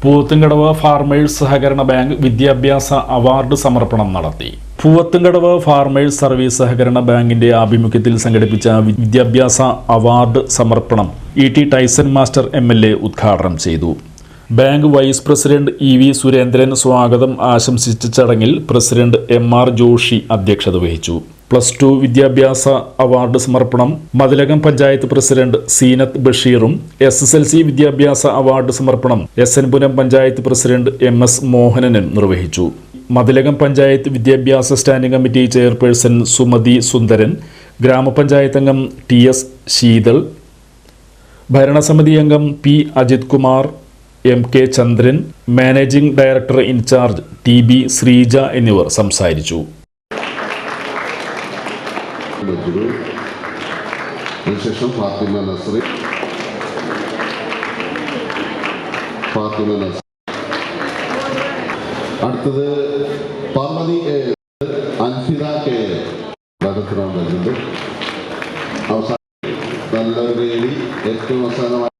Poovathumkadavu farmers സഹകരണ bank വിദ്യാഭ്യാസ award സമർപ്പണം നടത്തി. പൂവത്തുംകടവ് ഫാർമേഴ്സ് സർവീസ് സഹകരണ ബാങ്കിന്റെ ആഭിമുഖ്യത്തിൽ സംഘടിപ്പിച്ച വിദ്യാഭ്യാസ അവാർഡ് സമർപ്പണം ഇ.ടി. Tyson master MLA. ഉദ്ഘാടനം ചെയ്തു. Bank vice president E V. Surendran സ്വാഗതം ആശംസിച്ച ചടങ്ങിൽ പ്രസിഡന്റ് എം.ആർ. ജോഷി അധ്യക്ഷത വഹിച്ചു. +2 വിദ്യാഭ്യാസ അവാർഡ് സമർപ്പണം മതിലകം പഞ്ചായത്ത് പ്രസിഡന്റ് സീനത്ത് ബഷീറും, SSLC വിദ്യാഭ്യാസ അവാർഡ് സമർപ്പണം SN Puram panchayat president MS മോഹനനും നിർവഹിച്ചു. മതിലകം പഞ്ചായത്ത് വിദ്യാഭ്യാസ standing committee chairperson Sumathi Sundaran, ഗ്രാമപഞ്ചായത്ത് അംഗം TS ശീതൾ, ഭരണസമിതി അംഗം P. Ajith Kumar, MK Chandran, managing director in charge TB Sreeja എന്നിവർ സംസാരിച്ചു. അതിനുശേഷം ഫാത്തിമ നസ്രി, അടുത്തത് പാർവതി അൻഫിദ കെ നടത്തുന്നുണ്ട്. അവസാനം നല്ലൊരു വേദി ഏറ്റവും അവസാനമായി